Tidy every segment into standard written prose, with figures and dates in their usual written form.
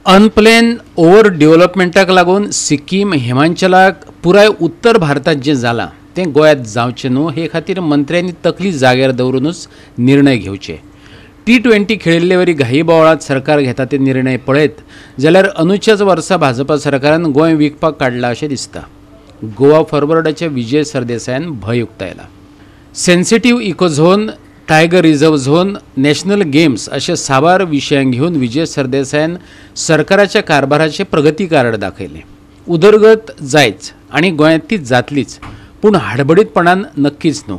अनप्लेन over डेव्हलपमेंटाक लागून सिक्कीम हिमाचलाक पुराय उत्तर भारतात जे जाला ते गोंयांत जावचें न्हू हे खातीर मंत्र्यांनी तकली जाग्यार दवरूनच निर्णय घेवचे. T20 खेळिल्ले वरी घाई बोवाळांत सरकार घेता ते निर्णय पळयत जाल्यार अंदूच्याच वर्सा भाजपा सरकारान गोंय विकपाक काडलां अशें दिसता. गोवा फॉरवर्डाच्या विजय सरदेसायान भंय उक्तायला. Sensitive eco zone, tiger reserve zone, national games अशा साबार विशयांक घेवन विजय सरदेसायान सरकाराच्या कारभाराचे प्रगती कार्ड दाखयले. उदरगत जायच आनी गोंयांत ती जातलीच, पूण हडबडीतपणान नक्कीच न्हू.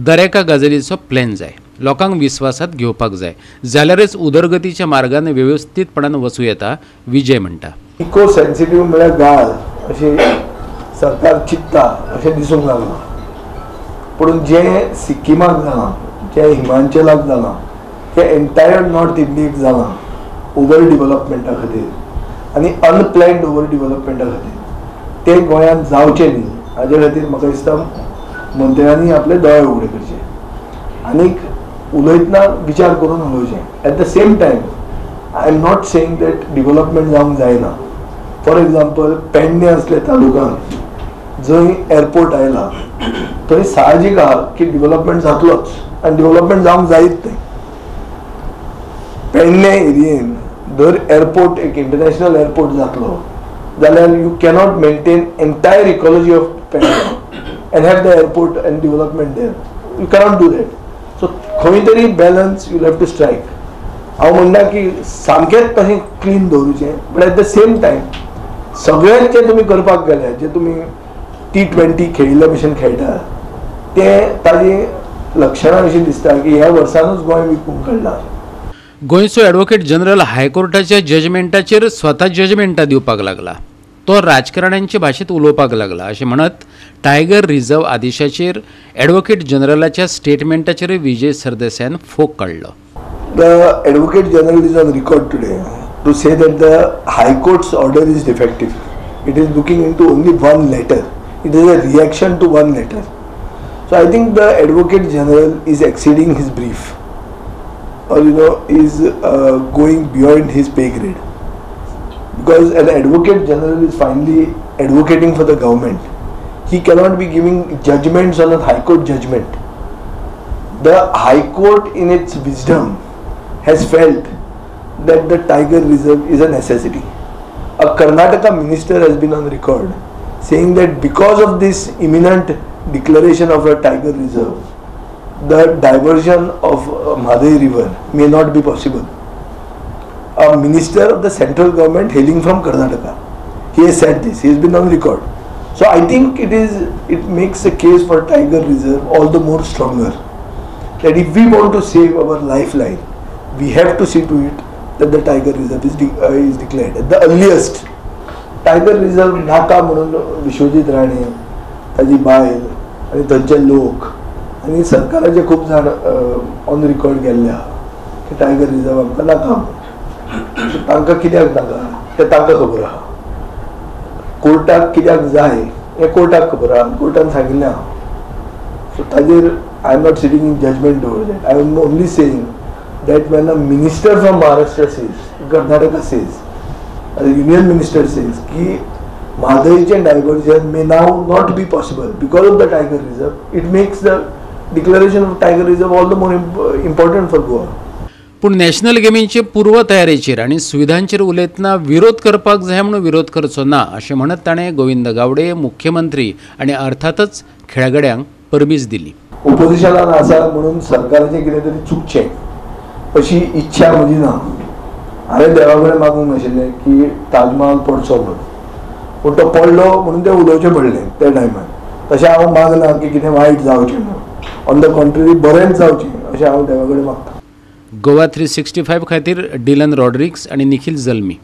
दरेका गजालीचो प्लॅन जाय, लोकांक विश्वासात घेवपाक जाय, जाल्यारच उदरगतीच्या मार्गान व्यवस्थितपणान वचूं येता, विजय म्हणटा. इको सेन्सिटिव्ह म्हळ्यार गाळ अशें सरकार चिंतता अशें दिसूंक लागलां. पूण जें सिक्किमाक जालां, जें हिमाचलाक जालां, तें एंटायर नॉर्थ इंडियेक जालां ओवर डेव्हलपमेंटा खातीर आनी अनप्लॅन्ड ओवर डेव्हलपमेंटा खातीर. तें गोंयांत जावचें न्ही हाजे खातीर म्हाका दिसता मंत्र्यांनी आपले दोळे उगडे करचे आनीक उलयतना विचार करून उलोवचें. Eight the same time I am not saying that development जावंक जायना. फॉर एग्जाम्पल पेडणे असले तालुक्यांत जंय एअरपोर्ट आयला थंय साहजीक आहा की डेव्हलपमेंट जातलोच आनी डेव्हलपमेंट जावंक जायत नाही. पेडणे एरियेन जर एअरपोर्ट एक इंटरनॅशनल एअरपोर्ट जातलो जाल्यार you cannot maintain entire ecology of Pedne and have the airport and development there. You cannot do that. So खंय तरी balance you have to strike. हांव म्हणना की सामकेंच तशें क्लीन दवरूचें, but at the same time सगळेंच जें तुमी करपाक गेले, जे तुमी T20 खेळिल्ले भशेन खेळटा तें ताजी लक्षणां अशीं दिसता की ह्या वर्सानूच गोंय विकूंक काडलां. गोंयचो ॲडव्होकेट जनरल हायकोर्टाच्या जजमेंटाचेर स्वता जजमेंटां दिवपाक लागला. तो राजकारण्यांचे भाशेंत उलोवपाक लागला अशें म्हणत टायगर रिझर्व आदेशाचेर ॲडव्होकेट जनरलाच्या स्टेटमेंटाचेर विजय सरदेसायान फोग काडलो. The Advocate General is on record today to say that the High Court's order is defective. It is looking into only one letter. It is a reaction to one letter. So I think the Advocate General is exceeding his brief, or is going beyond his pay grade. Because an Advocate General is finally advocating for the government. He cannot be giving judgments on a High Court judgment. The High Court in its wisdom has felt that the Tiger Reserve is a necessity. A Karnataka minister has been on record saying that because of this imminent declaration of a Tiger Reserve, the diversion of Madai River may not be possible. A minister of the central government hailing from Karnataka, he has said this. He has been on record. So I think it makes a case for Tiger Reserve all the more stronger. That if we want to save our lifeline, we have to see to it that the Tiger Reserve is declared at the earliest. Tiger Reserve नाका म्हणून विश्वजीत राणे, ताजी बायल आनी थंयचे लोक आनी सरकाराचे खूब जाण ऑन रिकॉर्ड गेल्ले आहा की टायगर रिझर्व आमकां नाका. तांकां कित्याक नाका तें तांकां खबर आहा. कोर्टाक कित्याक जाय हें कोर्टाक खबर आहा, कोर्टान सांगिल्लें आहा. सो ताजेर I am not sitting in judgement over that. I am only saying that when a minister from Maharashtra says, Karnataka says, a union minister says ki Madai's diversion may now not be possible because of the Tiger Reserve, it makes the declaration of Tiger Reserve all the more important for Goa. पूण national गेमींचे पूर्व तयारेचेर आनी सुविधांचेर उलयतना विरोध करपाक जाय म्हणून विरोध करचो ना अशें म्हणत ताणें गोविंद गावडे, मुख्यमंत्री आनी अर्थातच खेळगड्यांक परबीज दिली. ओपोजिशनान आसा म्हणून सरकाराचें कितें तरी चुकचें अशी इच्छा म्हजी ना. हांवें देवा कडेन मागूंक नाशिल्लें की ताजमहल पडचो म्हणून, पूण तो पडलो म्हणून तें उलोवचें पडलें त्या टायमार. तशें हांव मागना की कितें वायट जावचें म्हणून. ऑन द कॉन्ट्ररी बरेंच जावचें अशें हांव देवा कडेन मागता. गोवा 365 खातीर डिलन रॉड्रिक्स आनी निखिल जल्मी.